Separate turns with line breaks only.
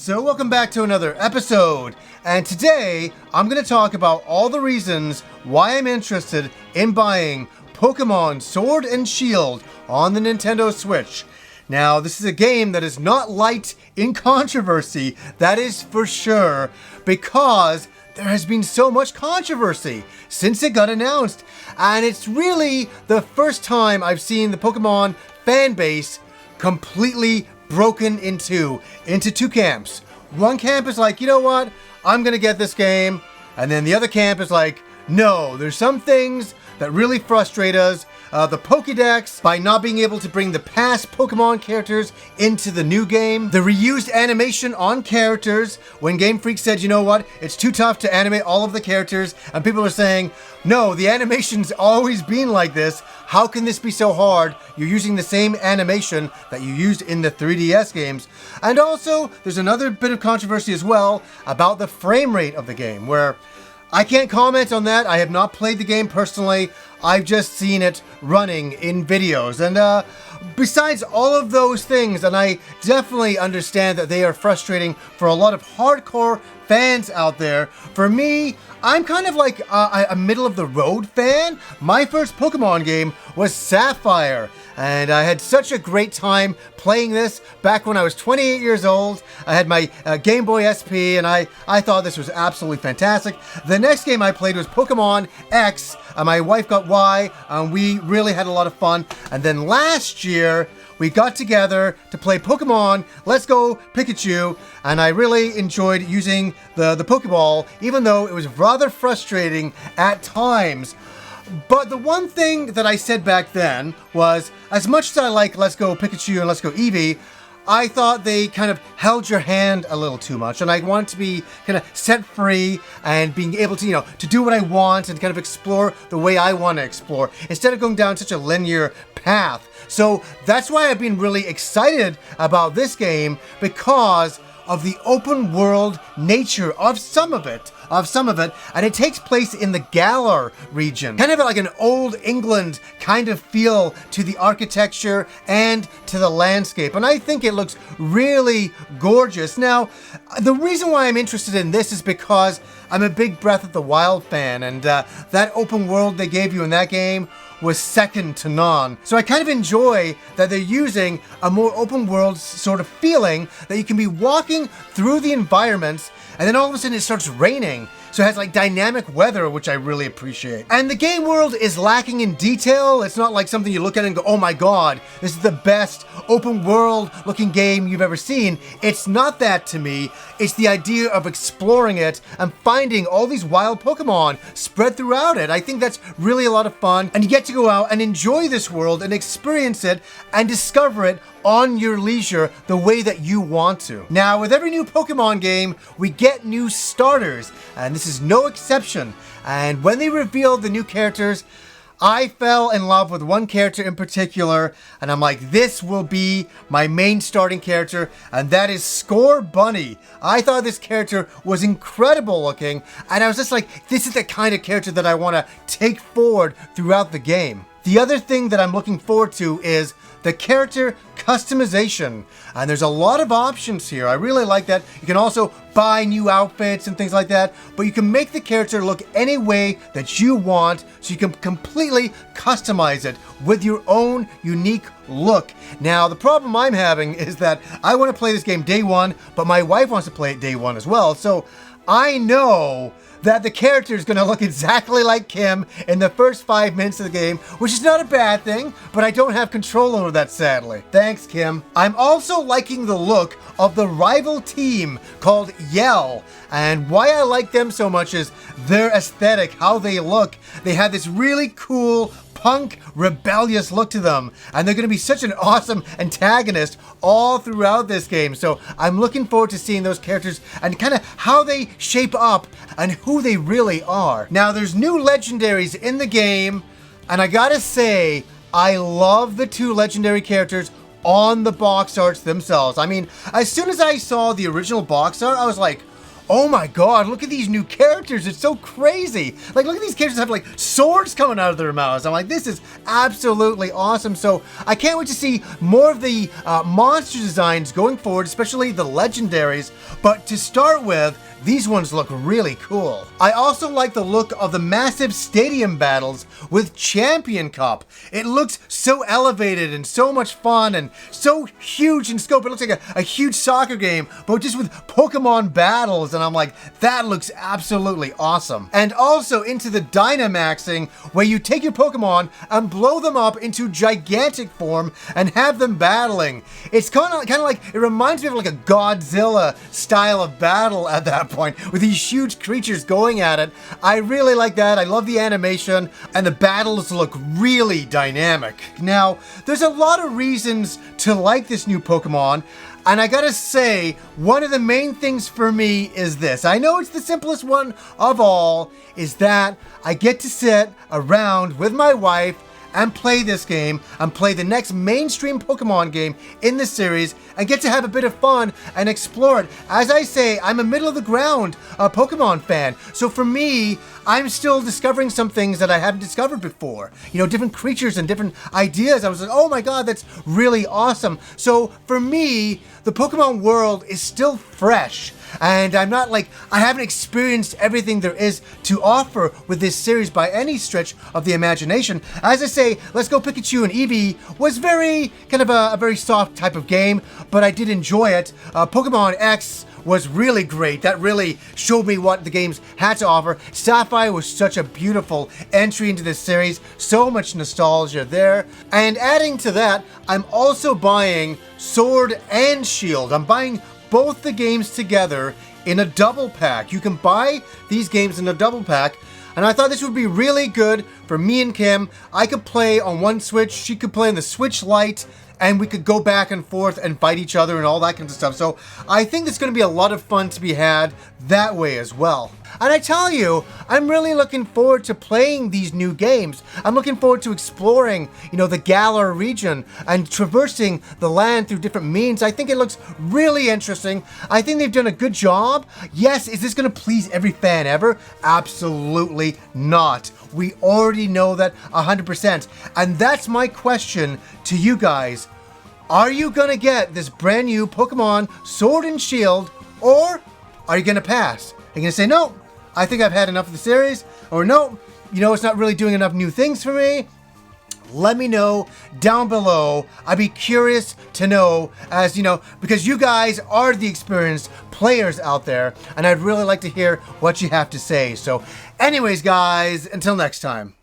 So welcome back to another episode, and today I'm going to talk about all the reasons why I'm interested in buying Pokémon Sword and Shield on the Nintendo Switch. Now, this is a game that is not light in controversy, that is for sure, because there has been so much controversy since it got announced, and it's really the first time I've seen the Pokemon fan base completely broken into two camps. One camp is like, you know what, I'm gonna get this game, and then the other camp is like, no, there's some things that really frustrate us. The Pokédex, by not being able to bring the past Pokemon characters into the new game. The reused animation on characters, when Game Freak said, you know what, it's too tough to animate all of the characters, and people are saying, no, the animation's always been like this. How can this be so hard? You're using the same animation that you used in the 3DS games. And also, there's another bit of controversy as well about the frame rate of the game, where I can't comment on that. I have not played the game personally. I've just seen it running in videos. And besides all of those things, and I definitely understand that they are frustrating for a lot of hardcore fans out there, for me, I'm kind of like a middle-of-the-road fan. My first Pokemon game was Sapphire, and I had such a great time playing this back when I was 28 years old. I had my Game Boy SP, and I thought this was absolutely fantastic. The next game I played was Pokemon X, and my wife got Y, and we really had a lot of fun. And then last year, we got together to play Pokemon Let's Go Pikachu, and I really enjoyed using the Pokeball, even though it was rather frustrating at times. But the one thing that I said back then was, as much as I like Let's Go Pikachu and Let's Go Eevee, I thought they kind of held your hand a little too much, and I wanted to be kind of set free and being able to, to do what I want and kind of explore the way I want to explore, instead of going down such a linear path. So that's why I've been really excited about this game, because of the open world nature of some of it, and it takes place in the Galar region. Kind of like an old England kind of feel to the architecture and to the landscape, and I think it looks really gorgeous. Now, the reason why I'm interested in this is because I'm a big Breath of the Wild fan, and that open world they gave you in that game was second to none. So I kind of enjoy that they're using a more open world sort of feeling, that you can be walking through the environments and then all of a sudden it starts raining. So it has like dynamic weather, which I really appreciate. And the game world is lacking in detail. It's not like something you look at and go, oh my god, this is the best open world looking game you've ever seen. It's not that to me. It's the idea of exploring it and finding all these wild Pokemon spread throughout it. I think that's really a lot of fun. And you get to go out and enjoy this world and experience it and discover it on your leisure the way that you want to. Now, with every new Pokemon game, we get new starters, and this is no exception. And when they revealed the new characters, I fell in love with one character in particular, and I'm like, this will be my main starting character, and that is Scorbunny. I thought this character was incredible looking, and I was just like, this is the kind of character that I want to take forward throughout the game. The other thing that I'm looking forward to is the character customization, and there's a lot of options here. I really like that. You can also buy new outfits and things like that, but you can make the character look any way that you want, so you can completely customize it with your own unique look. Now, the problem I'm having is that I want to play this game day one, but my wife wants to play it day one as well, so I know that the character is going to look exactly like Kim in the first 5 minutes of the game, which is not a bad thing, but I don't have control over that, sadly. Thanks, Kim. I'm also liking the look of the rival team called Yell, and why I like them so much is their aesthetic, how they look. They have this really cool punk, rebellious look to them, and they're going to be such an awesome antagonist all throughout this game. So I'm looking forward to seeing those characters and kind of how they shape up and who they really are. Now, there's new legendaries in the game, and I gotta say, I love the 2 legendary characters on the box arts themselves. I mean, as soon as I saw the original box art, I was like, oh my god, look at these new characters, it's so crazy. Like, look at these characters have like swords coming out of their mouths. I'm like, this is absolutely awesome. So I can't wait to see more of the monster designs going forward, especially the legendaries, But to start with, these ones look really cool. I also like the look of the massive stadium battles with Champion Cup. It looks so elevated and so much fun and so huge in scope. It looks like a huge soccer game, but just with Pokemon battles. And I'm like, that looks absolutely awesome. And also into the Dynamaxing, where you take your Pokemon and blow them up into gigantic form and have them battling. It's kind of like, it reminds me of like a Godzilla style of battle at that point, with these huge creatures going at it. I really like that. I love the animation, and the battles look really dynamic. Now, there's a lot of reasons to like this new Pokemon, and I gotta say, one of the main things for me is this. I know it's the simplest one of all, is that I get to sit around with my wife and play this game and play the next mainstream Pokemon game in the series and get to have a bit of fun and explore it. As I say, I'm a middle of the ground Pokemon fan. So for me, I'm still discovering some things that I haven't discovered before. You know, different creatures and different ideas. I was like, oh my god, that's really awesome. So for me, the Pokemon world is still fresh. And I'm not like, I haven't experienced everything there is to offer with this series by any stretch of the imagination. As I say, Let's Go Pikachu and Eevee was very, kind of a very soft type of game, but I did enjoy it. Pokemon X was really great. That really showed me what the games had to offer. Sapphire was such a beautiful entry into this series. So much nostalgia there. And adding to that, I'm also buying Sword and Shield. I'm buying both the games together in a double pack. You can buy these games in a double pack, and I thought this would be really good for me and Kim. I could play on one Switch, she could play on the Switch Lite, and we could go back and forth and fight each other and all that kind of stuff. So I think there's going to be a lot of fun to be had that way as well. And I tell you, I'm really looking forward to playing these new games. I'm looking forward to exploring, you know, the Galar region and traversing the land through different means. I think it looks really interesting. I think they've done a good job. Yes, is this going to please every fan ever? Absolutely not. We already know that 100%. And that's my question to you guys. Are you going to get this brand new Pokemon Sword and Shield, or are you going to pass? Are you going to say, no, I think I've had enough of the series, or no, you know, it's not really doing enough new things for me? Let me know down below. I'd be curious to know, as you know, because you guys are the experienced players out there, and I'd really like to hear what you have to say. So anyways, guys, until next time.